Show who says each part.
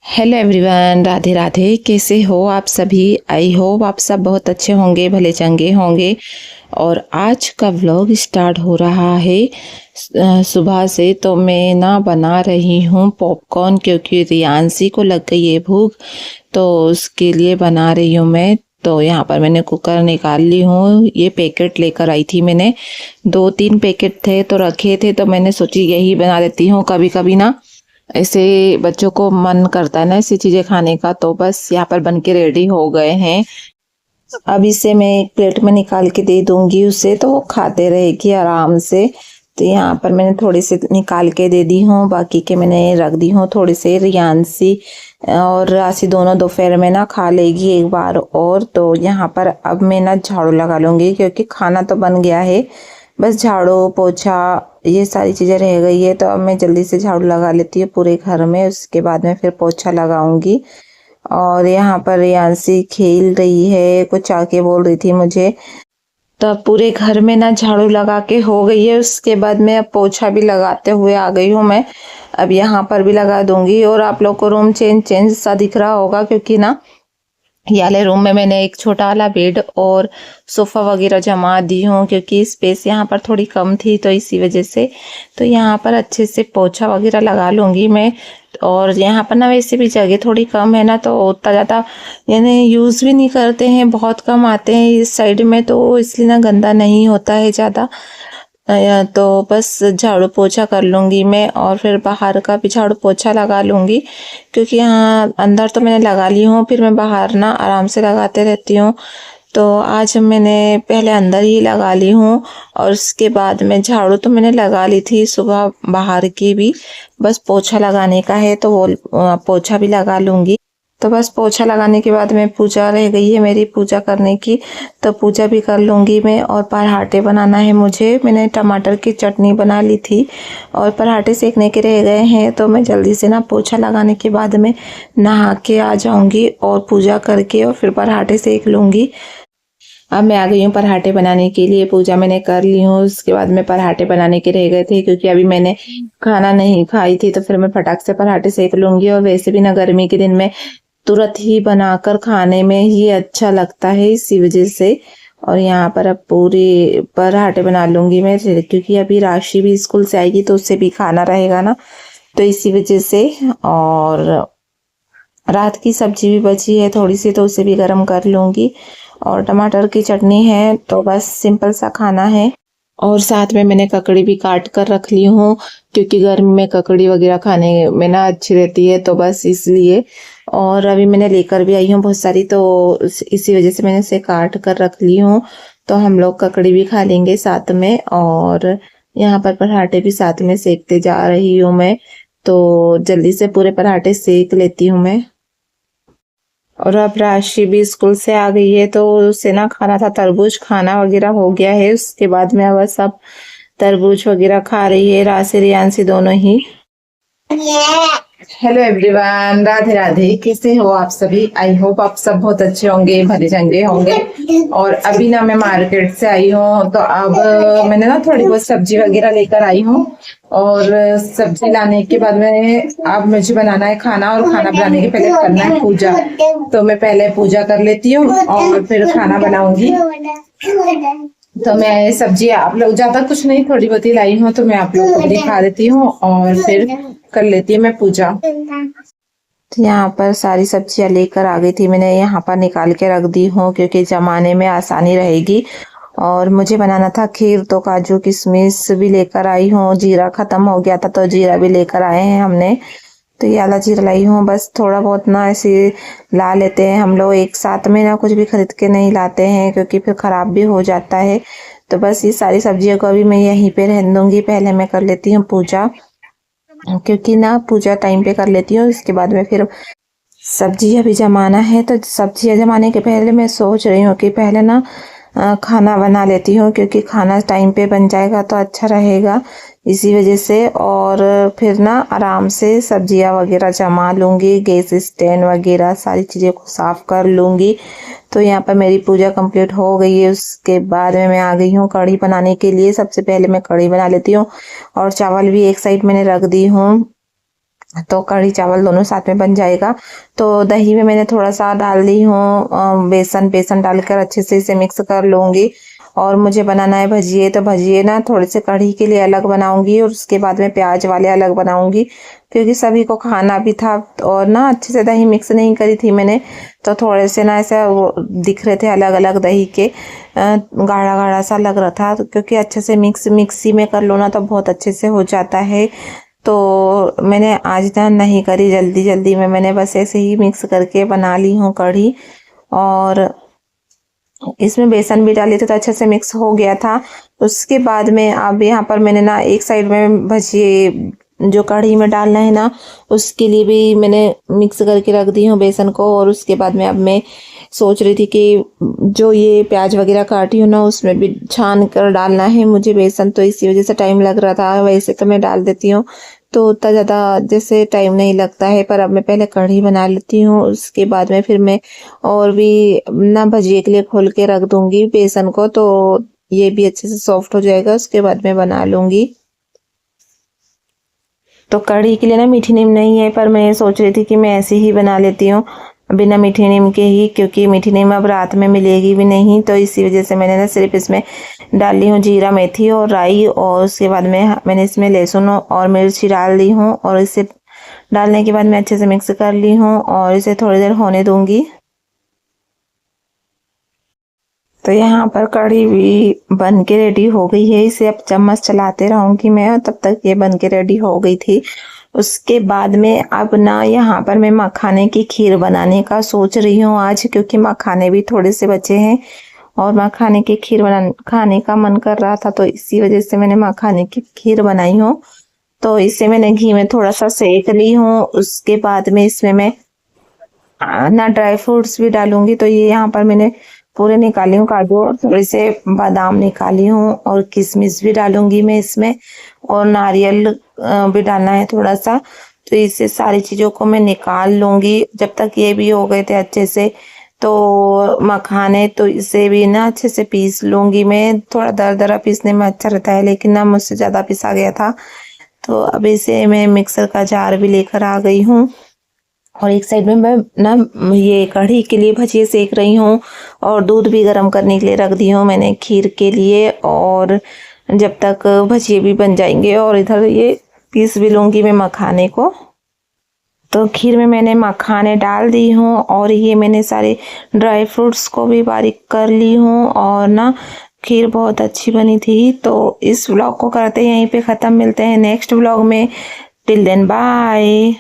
Speaker 1: Hello everyone, Radhe Radhe. कैसे हो आप सभी? आई होप आप सब बहुत अच्छे होंगे, भले चंगे होंगे। और आज का व्लॉग स्टार्ट हो रहा है सुबह से। तो मैं ना बना रही हूँ पॉपकॉर्न, क्योंकि रियांसी को लग गई है भूख, तो उसके लिए बना रही हूँ मैं। तो यहाँ पर मैंने कुकर निकाल ली हूँ। ये पैकेट लेकर आई थी मैंने, 2-3 पैकेट थे तो रखे थे, तो मैंने सोची यही बना देती हूँ। कभी कभी ना ऐसे बच्चों को मन करता है ना ऐसी चीजें खाने का, तो बस यहाँ पर बन के रेडी हो गए हैं। अब इसे मैं एक प्लेट में निकाल के दे दूंगी उसे, तो वो खाते रहेगी आराम से। तो यहाँ पर मैंने थोड़ी सी निकाल के दे दी हूँ, बाकी के मैंने रख दी हूँ थोड़ी से। रियांसी और राशि दोनों दोपहर में ना खा लेगी एक बार और। तो यहाँ पर अब मैं ना झाड़ू लगा लूँगी, क्योंकि खाना तो बन गया है, बस झाड़ू पोछा ये सारी चीज़ें रह गई है। तो अब मैं जल्दी से झाड़ू लगा लेती हूँ पूरे घर में, उसके बाद में फिर पोछा लगाऊंगी। और यहाँ पर रियांसी खेल रही है, कुछ आके बोल रही थी मुझे। तो अब पूरे घर में ना झाड़ू लगा के हो गई है, उसके बाद में अब पोछा भी लगाते हुए आ गई हूँ मैं। अब यहाँ पर भी लगा दूंगी। और आप लोग को रूम चेंज चेंज सा दिख रहा होगा, क्योंकि ना ये वाले रूम में मैंने एक छोटा वाला बेड और सोफ़ा वगैरह जमा दी हूँ, क्योंकि स्पेस यहाँ पर थोड़ी कम थी, तो इसी वजह से। तो यहाँ पर अच्छे से पोछा वगैरह लगा लूँगी मैं। और यहाँ पर ना वैसे भी जगह थोड़ी कम है ना, तो उतना ज़्यादा यानी यूज़ भी नहीं करते हैं, बहुत कम आते हैं इस साइड में, तो इसलिए ना गंदा नहीं होता है ज़्यादा। तो बस झाड़ू पोछा कर लूँगी मैं, और फिर बाहर का भी झाड़ू पोछा लगा लूँगी, क्योंकि यहाँ अंदर तो मैंने लगा ली हूँ, फिर मैं बाहर ना आराम से लगाते रहती हूँ। तो आज मैंने पहले अंदर ही लगा ली हूँ, और उसके बाद में झाड़ू तो मैंने लगा ली थी सुबह बाहर की भी, बस पोछा लगाने का है, तो वो पोछा भी लगा लूँगी। तो बस पोछा लगाने के बाद में पूजा रह गई है मेरी, पूजा करने की, तो पूजा भी कर लूँगी मैं। और पराठे बनाना है मुझे, मैंने टमाटर की चटनी बना ली थी और पराठे सेकने के रह गए हैं। तो मैं जल्दी से ना पोछा लगाने के बाद में नहा के आ जाऊँगी और पूजा करके और फिर पराठे सेक लूँगी। अब मैं आ गई हूँ पराठे बनाने के लिए। पूजा मैंने कर ली हूँ, उसके बाद में पराठे बनाने के रह गए थे, क्योंकि अभी मैंने खाना नहीं खाई थी, तो फिर मैं फटाक से पराठे सेक लूँगी। और वैसे भी ना गर्मी के दिन में तुरंत ही बनाकर खाने में ही अच्छा लगता है, इसी वजह से। और यहाँ पर अब पूरी पराठे बना लूँगी मैं, क्योंकि अभी राशि भी स्कूल से आएगी, तो उससे भी खाना रहेगा ना, तो इसी वजह से। और रात की सब्जी भी बची है थोड़ी सी, तो उसे भी गर्म कर लूँगी। और टमाटर की चटनी है, तो बस सिंपल सा खाना है। और साथ में मैंने ककड़ी भी काट कर रख ली हूँ, क्योंकि गर्मी में ककड़ी वगैरह खाने में ना अच्छी रहती है, तो बस इसलिए। और अभी मैंने लेकर भी आई हूँ बहुत सारी, तो इसी वजह से मैंने इसे काट कर रख ली हूँ। तो हम लोग ककड़ी भी खा लेंगे साथ में। और यहाँ पर पराठे भी साथ में सेकते जा रही हूँ मैं, तो जल्दी से पूरे पराठे सेक लेती हूँ मैं। और अब राशि भी स्कूल से आ गई है, तो उसे ना खाना था तरबूज, खाना वगैरह हो गया है। उसके बाद में अब सब तरबूज वगैरह खा रही है राशि रियांसी दोनों ही। Hello everyone, Radhe Radhe. कैसे हो आप सभी? आई होप आप सब बहुत अच्छे होंगे, भले चंगे होंगे। और अभी ना मैं मार्केट से आई हूँ, तो अब मैंने ना थोड़ी बहुत सब्जी वगैरह लेकर आई हूँ। और सब्जी लाने के बाद में अब मुझे बनाना है खाना, और खाना बनाने के पहले करना है पूजा। तो मैं पहले पूजा कर लेती हूँ और फिर खाना बनाऊंगी। तो मैं सब्जी आप लोग ज्यादा कुछ नहीं, थोड़ी बहुत ही लाई हूँ, तो मैं आप लोगों को दिखा देती हूँ और फिर कर लेती हूँ मैं पूजा। तो यहाँ पर सारी सब्जियां लेकर आ गई थी मैंने, यहाँ पर निकाल के रख दी हूँ, क्योंकि जमाने में आसानी रहेगी। और मुझे बनाना था खीर, तो काजू किशमिश भी लेकर आई हूँ। जीरा खत्म हो गया था, तो जीरा भी लेकर आए हैं हमने। तो ये वाला जीरा लाई हूँ, बस थोड़ा बहुत ना ऐसे ला लेते हैं हम लोग एक साथ में, ना कुछ भी खरीद के नहीं लाते हैं, क्योंकि फिर खराब भी हो जाता है। तो बस ये सारी सब्जियों को अभी मैं यहीं पे रहने दूंगी, पहले मैं कर लेती हूँ पूजा, क्योंकि ना पूजा टाइम पे कर लेती हूँ, इसके बाद में फिर सब्जी अभी जमाना है। तो सब्जियाँ जमाने के पहले मैं सोच रही हूँ कि पहले ना खाना बना लेती हूँ, क्योंकि खाना टाइम पे बन जाएगा तो अच्छा रहेगा, इसी वजह से। और फिर ना आराम से सब्जियाँ वगैरह जमा लूँगी, गैस स्टैंड वगैरह सारी चीज़ें को साफ़ कर लूँगी। तो यहाँ पर मेरी पूजा कंप्लीट हो गई है। उसके बाद में मैं आ गई हूँ कढ़ी बनाने के लिए। सबसे पहले मैं कढ़ी बना लेती हूँ, और चावल भी एक साइड मैंने रख दी हूँ। तो कढ़ी चावल दोनों साथ में बन जाएगा। तो दही में मैंने थोड़ा सा डाल दी हूँ बेसन डालकर अच्छे से इसे मिक्स कर लूँगी। और मुझे बनाना है भजिए, तो भजिए ना थोड़े से कढ़ी के लिए अलग बनाऊंगी और उसके बाद में प्याज वाले अलग बनाऊंगी, क्योंकि सभी को खाना भी था। और ना अच्छे से दही मिक्स नहीं करी थी मैंने, तो थोड़े से ना ऐसे वो दिख रहे थे अलग अलग दही के, गाढ़ा गाढ़ा सा लग रहा था। तो क्योंकि अच्छे से मिक्सी में कर लो ना तो बहुत अच्छे से हो जाता है। तो मैंने आज ना नहीं करी, जल्दी जल्दी में मैंने बस ऐसे ही मिक्स करके बना ली हूँ कढ़ी। और इसमें बेसन भी डाली थी तो अच्छे से मिक्स हो गया था। उसके बाद में अब यहाँ पर मैंने ना एक साइड में भजिए जो कढ़ी में डालना है ना, उसके लिए भी मैंने मिक्स करके रख दी हूँ बेसन को। और उसके बाद में अब मैं सोच रही थी कि जो ये प्याज वगैरह काटी हूँ ना, उसमें भी छान कर डालना है मुझे बेसन, तो इसी वजह से टाइम लग रहा था। वैसे तो मैं डाल देती हूँ तो उतना ज़्यादा जैसे टाइम नहीं लगता है, पर अब मैं पहले कढ़ी बना लेती हूँ, उसके बाद में फिर मैं और भी ना भजिए के लिए खोल के रख दूंगी बेसन को, तो ये भी अच्छे से सॉफ्ट हो जाएगा। उसके बाद में बना लूंगी। तो कढ़ी के लिए ना मीठी नीम नहीं है, पर मैं सोच रही थी कि मैं ऐसे ही बना लेती हूँ बिना मीठी नीम के ही, क्योंकि मीठी नीम अब रात में मिलेगी भी नहीं। तो इसी वजह से मैंने ना सिर्फ इसमें डाल ली हूँ जीरा मेथी और राई। और उसके बाद में मैंने इसमें लहसुन और मिर्ची डाल दी हूँ। और इसे डालने के बाद मैं अच्छे से मिक्स कर ली हूँ और इसे थोड़ी देर होने दूंगी। तो यहाँ पर कढ़ी भी बन के रेडी हो गई है। इसे अब चम्मच चलाते रहूंगी मैं, और तब तक ये बन के रेडी हो गई थी। उसके बाद में अब ना यहाँ पर मैं मखाने की खीर बनाने का सोच रही हूँ आज, क्योंकि मखाने भी थोड़े से बचे हैं और मखाने की खीर बना खाने का मन कर रहा था, तो इसी वजह से मैंने मखाने की खीर बनाई हूँ। तो इसे मैंने घी में थोड़ा सा सेक ली हूँ। उसके बाद में इसमें मैं ना ड्राई फ्रूट्स भी डालूंगी। तो ये यहाँ पर मैंने पूरे निकाली हूँ काजू, और थोड़ी से बादाम निकाली हूँ, और किशमिश भी डालूंगी मैं इसमें, और नारियल भी डालना है थोड़ा सा। तो इससे सारी चीज़ों को मैं निकाल लूंगी। जब तक ये भी हो गए थे अच्छे से, तो मखाने तो इसे भी ना अच्छे से पीस लूंगी मैं। थोड़ा दरदरा पीसने में अच्छा रहता है, लेकिन ना मुझसे ज़्यादा पिसा गया था। तो अब इसे मैं मिक्सर का जार भी लेकर आ गई हूँ। और एक साइड में मैं ना ये कढ़ी के लिए भजिए सेक रही हूँ, और दूध भी गर्म करने के लिए रख दी हूँ मैंने खीर के लिए। और जब तक भजिए भी बन जाएंगे, और इधर ये पीस भी लूँगी मैं मखाने को। तो खीर में मैंने मखाने डाल दी हूँ, और ये मैंने सारे ड्राई फ्रूट्स को भी बारीक कर ली हूँ। और ना खीर बहुत अच्छी बनी थी। तो इस व्लॉग को करते हैं यहीं पे ख़त्म। मिलते हैं नेक्स्ट व्लॉग में। Till then bye.